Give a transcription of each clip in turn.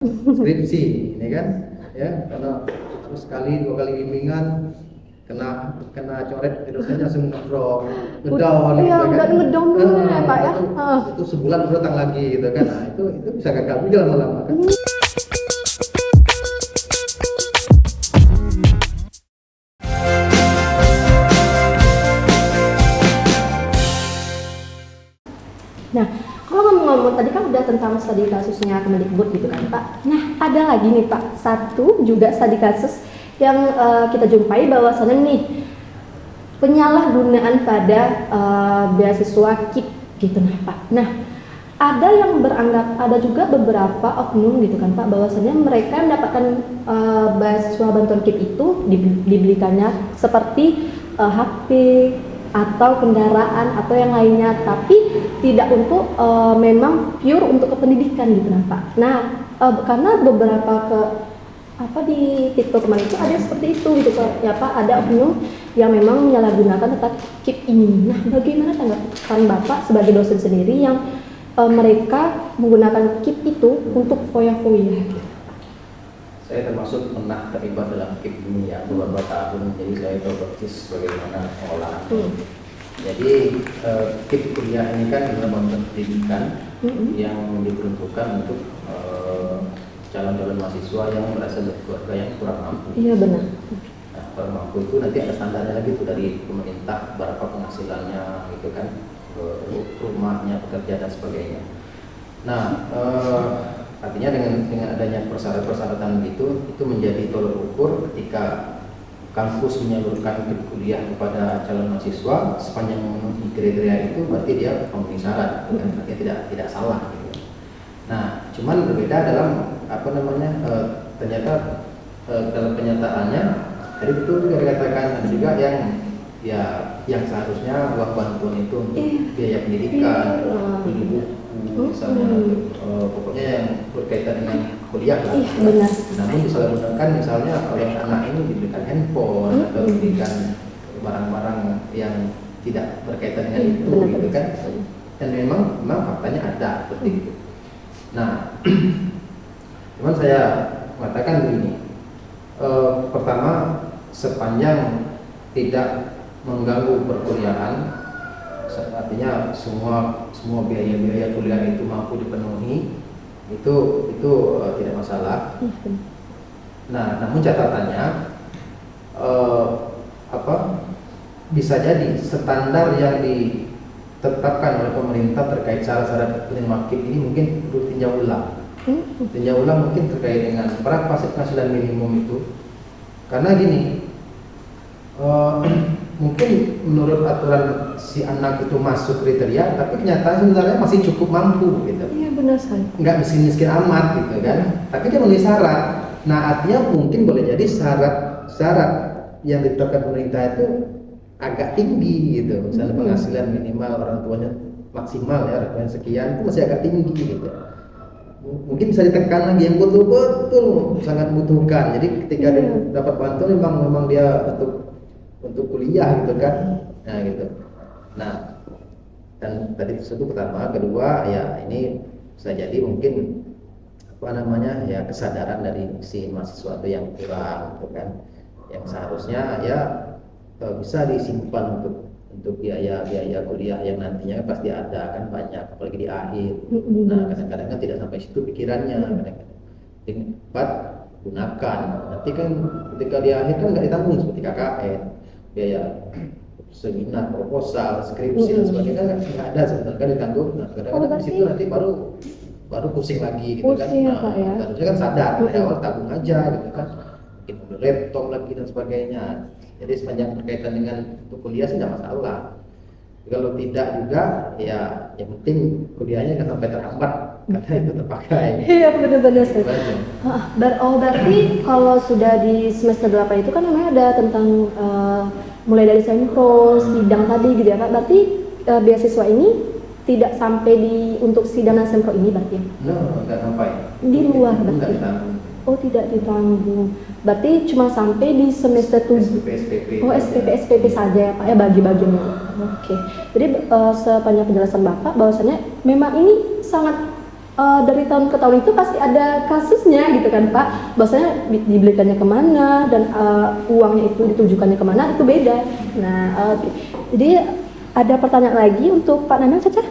skripsi ini kan ya, karena terus sekali dua kali bimbingan kena coret dosennya langsung ngedrop ngedown Iya, gitu udah kan. ngedown dulu ya Pak ya. Itu sebulan baru datang lagi gitu kan. Nah, itu bisa gagal juga lama-lama kan. Nah, kalau ngomong-ngomong tadi kan udah tentang studi kasusnya Kemendikbud gitu kan Pak. Nah, ada lagi nih Pak, satu juga studi kasus yang kita jumpai bahwasannya nih penyalahgunaan pada beasiswa KIP gitu nah Pak. Nah, ada yang beranggap, ada juga beberapa oknum gitu kan Pak, bahwasannya mereka mendapatkan beasiswa bantuan KIP itu dibelikannya seperti HP atau kendaraan atau yang lainnya, tapi tidak untuk memang pure untuk kependidikan gitu nah Pak. Nah, karena beberapa di TikTok kemarin itu ada seperti itu gitu Pak. Ya Pak, ada oknum yang memang menyalahgunakan tentang KIP ini. Nah, bagaimana tanggapan Bapak sebagai dosen sendiri yang mereka menggunakan KIP itu untuk foya-foya? Saya termasuk pernah terlibat dalam KIP ini ya beberapa tahun, jadi saya tahu persis bagaimana pengolahan. Jadi KIP kuliah ini kan adalah bantuan pendidikan yang diperuntukkan untuk calon-calon mahasiswa yang berasal dari keluarga yang kurang mampu. Iya benar. Nah, kurang mampu itu nanti ada standarnya lagi tuh dari pemerintah, berapa penghasilannya gitu kan, rumahnya, pekerja dan sebagainya. Nah, artinya dengan adanya persyaratan itu menjadi tolok ukur ketika kampus menyalurkan kuliah kepada calon mahasiswa sepanjang memenuhi kriteria itu, berarti dia memenuhi syarat, kan? Artinya tidak salah. Gitu. Nah, cuman berbeda dalam ternyata dalam kenyataannya tadi betul juga dikatakan ada juga yang seharusnya uang bantuan itu untuk biaya pendidikan, beli buku misalnya, pokoknya yang berkaitan dengan kuliah lah. Benar. Namun disalahgunakan misalnya oleh anak ini diberikan handphone atau diberikan barang-barang yang tidak berkaitan dengan itu gitu kan. Dan memang faktanya ada seperti itu. Nah, cuman saya mengatakan begini, pertama sepanjang tidak mengganggu perkuliahan, artinya semua biaya kuliah itu mampu dipenuhi, itu tidak masalah. Nah, namun catatannya bisa jadi standar yang ditetapkan oleh pemerintah terkait syarat-syarat penerima KIP ini mungkin perlu tinjau ulang. Tinjau ulang mungkin terkait dengan berapa penghasilan minimum itu. Karena gini, mungkin menurut aturan si anak itu masuk kriteria, tapi kenyataan sebenarnya masih cukup mampu gitu. Iya benar sekali. Nggak miskin-miskin amat gitu kan. Tapi dia memenuhi syarat. Nah, artinya mungkin boleh jadi syarat yang ditetapkan pemerintah itu agak tinggi gitu. Misalnya penghasilan minimal orang tuanya maksimal ya, orang tuanya sekian, itu masih agak tinggi gitu. Mungkin bisa ditekan lagi yang betul-betul sangat membutuhkan. Jadi ketika dia dapat bantuan memang dia untuk kuliah gitu kan. Nah gitu. Nah, dan tadi itu pertama, kedua ya ini bisa jadi mungkin ya kesadaran dari si mahasiswa itu yang kurang gitu kan, yang seharusnya ya bisa disimpan untuk biaya kuliah yang nantinya pasti ada kan, banyak apalagi di akhir. Nah, kadang-kadang kan tidak sampai situ pikirannya, kadang-kadang cepat gunakan, nanti kan ketika di akhir kan nggak ditanggung seperti KKN, biaya seminar, proposal, skripsi dan sebagainya kan nggak ada sebenarnya kan ditanggung. Nah, kadang-kadang di situ nanti baru pusing lagi gitu kan. Nah, harusnya kan sadar dari awal tabung aja gitu kan, mungkin mobil laptop lagi dan sebagainya. Jadi sepanjang berkaitan dengan kuliah sih tidak masalah. Kalau tidak juga ya yang penting kuliahnya kan sampai terhambat karena itu terpakai. Iya benar-benar sih. Berarti kalau sudah di semester 8 itu kan namanya ada tentang mulai dari sempro, sidang tadi gitu ya Pak. Berarti beasiswa ini tidak sampai untuk sidang dan sempro ini berarti ya? Tidak sampai. Di luar berarti? Oh tidak ditanggung. Berarti cuma sampai di semester 7. SPP. Oh SPP saja ya Pak ya, bagi-baginya. Oke. Jadi sepanjang penjelasan Bapak bahwasannya memang ini sangat dari tahun ke tahun itu pasti ada kasusnya gitu kan Pak, bahwasanya dibelikannya kemana dan uangnya itu ditujukannya kemana itu beda. Nah, jadi ada pertanyaan lagi untuk Pak Nanang Caca?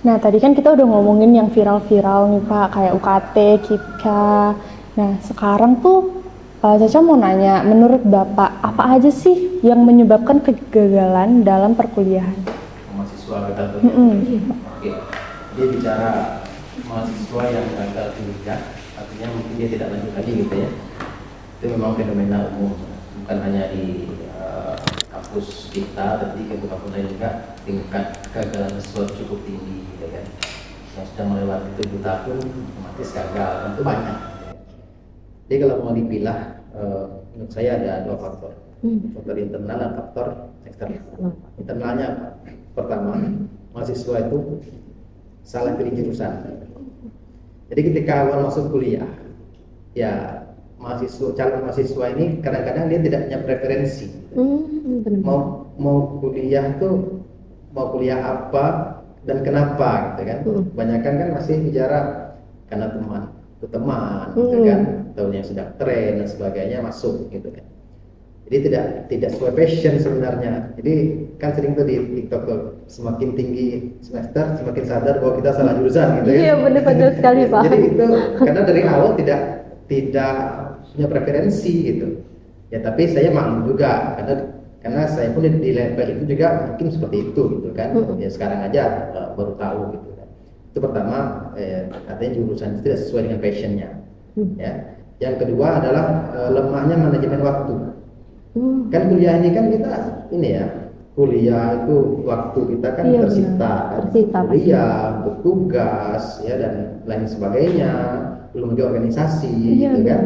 Nah, tadi kan kita udah ngomongin yang viral-viral nih Pak, kayak UKT, KIPKA. Nah, sekarang tuh Caca mau nanya, menurut Bapak apa aja sih yang menyebabkan kegagalan dalam perkuliahan? Mahasiswa gagal Mm-mm. kuliah. Oke. Dia bicara mahasiswa yang gagal kuliah, artinya mungkin dia tidak lanjut lagi gitu ya. Itu memang fenomena umum, bukan hanya di kampus kita, tapi di kampus lain juga tingkat kegagalan siswa cukup tinggi, gitu kan. Yang sudah melewati 7 tahun, otomatis gagal, itu banyak. Jadi kalau mau dipilah, menurut saya ada 2 faktor, faktor internal dan faktor eksternal. Internalnya apa? Pertama, mahasiswa itu salah pilih jurusan. Jadi ketika awal masuk kuliah, ya calon mahasiswa ini kadang-kadang dia tidak punya preferensi. Mau kuliah tuh mau kuliah apa dan kenapa gitu kan? Kebanyakan kan masih bicara karena teman, gitu kan, atau yang sedang tren dan sebagainya masuk gitu kan. Jadi tidak sesuai passion sebenarnya. Jadi kan sering tuh di TikTok tuh, semakin tinggi semester semakin sadar bahwa kita salah jurusan gitu kan. Iya benar-benar sekali Pak. Jadi itu karena dari awal tidak punya preferensi gitu. Ya tapi saya maklum juga karena saya pun di level itu juga mungkin seperti itu gitu kan. Ya sekarang aja baru tahu gitu kan. Itu pertama, katanya jurusan itu tidak sesuai dengan passionnya. Ya. Yang kedua adalah lemahnya manajemen waktu. Kan kuliah ini kan kita ini ya, kuliah itu waktu kita kan tersita kuliah untuk tugas ya dan lain sebagainya, belum lagi organisasi gitu kan.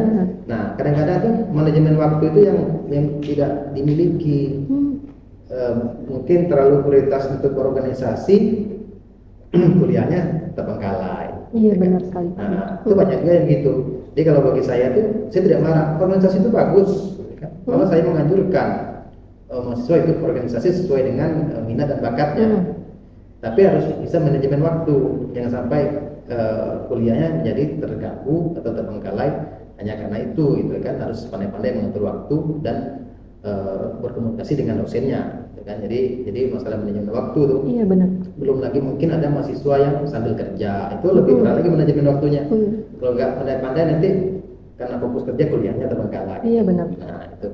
Nah kadang-kadang tuh manajemen waktu itu yang tidak dimiliki. Mungkin terlalu prioritas untuk organisasi, kuliahnya terbengkalai. Iya benar sekali. Nah itu banyak juga yang gitu. Jadi kalau bagi saya tuh saya tidak marah, organisasi itu bagus. Malah saya menganjurkan mahasiswa ikut organisasi sesuai dengan minat dan bakatnya. Tapi harus bisa manajemen waktu, jangan sampai kuliahnya menjadi terganggu atau terbengkalai hanya karena itu gitu kan. Harus pandai-pandai mengatur waktu dan berkomunikasi dengan dosennya gitu kan. Jadi masalah manajemen waktu tuh. Iya benar. Belum lagi mungkin ada mahasiswa yang sambil kerja, itu lebih berat lagi manajemen waktunya. Kalau nggak pandai-pandai nanti karena fokus kerja kuliahnya terbengkalai. Iya benar. Nah itu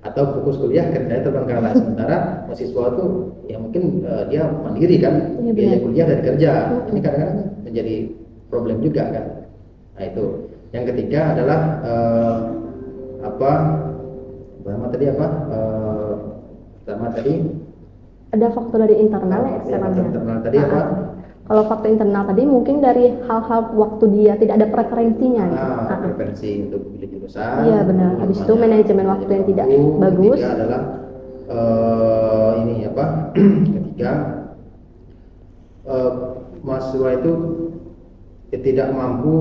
atau fokus kuliah kerjanya terbengkalai. Sementara mahasiswa tuh ya mungkin dia mandiri kan, biaya kuliah dari kerja. Ini kadang-kadang menjadi problem juga kan. Nah itu. Yang ketiga adalah pertama tadi ada faktor dari internal ya eksternalnya. Internal tadi apa? Kalau faktor internal tadi mungkin dari hal-hal waktu dia tidak ada preferensinya. Preferensi untuk pilih jurusan. Iya benar. Habis itu manajemen waktu yang tidak bagus. Ketiga adalah ketiga mahasiswa itu tidak mampu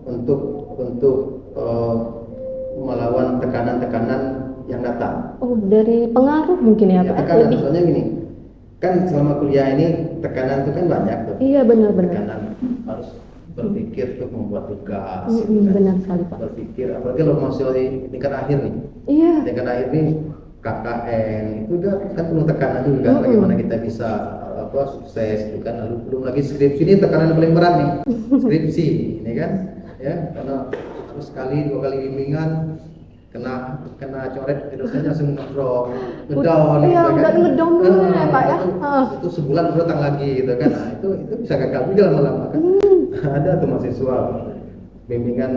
untuk melawan tekanan-tekanan yang datang. Oh, dari pengaruh mungkin ya Pak? Tekanan, soalnya gini, kan selama kuliah ini tekanan itu kan banyak tuh. Iya benar-benar. Tekanan harus berpikir untuk membuat tugas. Benar sekali Pak. Berpikir, apalagi kalau mahasiswa di tingkat akhir nih. Iya. Tingkat akhir nih KKN itu juga kan penuh tekanan juga. Bagaimana kita bisa sukses itu kan. Lalu belum lagi skripsi ini tekanan yang paling berat nih. Skripsi ini kan, ya karena harus sekali 2 kali bimbingan. Kena coret dosennya langsung ngedrop, ngedown. Iya, gitu udah kan. ngedown dulu ya Pak ya. Itu sebulan baru datang lagi gitu kan. Nah, itu bisa gagal juga lama-lama kan. Ada tuh mahasiswa bimbingan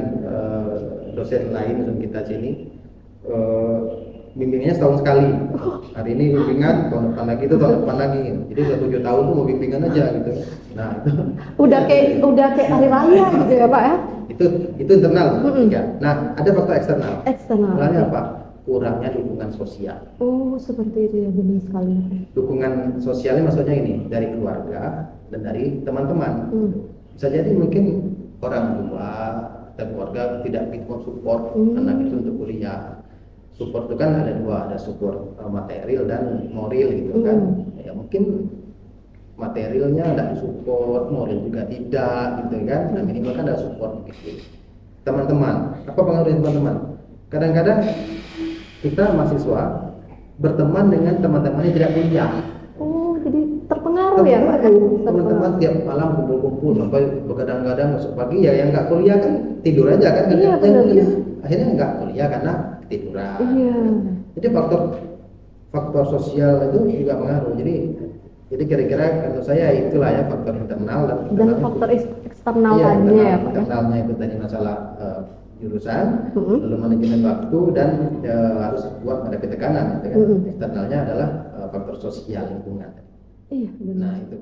dosen lain dosen kita sini bimbingannya setahun sekali. Hari ini bimbingan, tahun depan lagi itu tahun depan lagi. Jadi udah 7 tahun tuh mau bimbingan aja gitu. Nah, itu udah kayak hari raya gitu ya Pak ya. Itu internal. Nah, ada faktor eksternal. Eksternal. Apa? Kurangnya dukungan sosial. Oh, seperti itu ya, benar sekali. Dukungan sosialnya maksudnya ini dari keluarga dan dari teman-teman. Bisa jadi mungkin orang tua dan keluarga tidak begitu support anak itu untuk kuliah. Support itu kan ada 2, ada support material dan moral gitu kan. Ya mungkin materialnya tidak support, moral juga tidak gitu kan. Nah minimal kan ada support begitu. Teman-teman, apa pengaruh teman-teman? Kadang-kadang kita mahasiswa berteman dengan teman-teman yang tidak kuliah. Oh, jadi terpengaruh ya Pak? Teman-teman tiap malam kumpul-kumpul sampai begadang-gadang masuk pagi, ya yang nggak kuliah kan tidur aja kan. Iya, Yang benar. kuliah akhirnya nggak kuliah karena tiduran. Iya. Jadi faktor sosial itu juga pengaruh. Jadi kira-kira menurut saya itulah ya faktor internal dan Dan eksternal. faktor eksternal Iya, lainnya ya Pak ya? internalnya itu tadi masalah jurusan, Mm-mm. lalu manajemen waktu dan harus kuat menghadapi tekanan gitu kan. Mm-mm. Eksternalnya adalah faktor sosial lingkungan. Iya, benar. Nah itu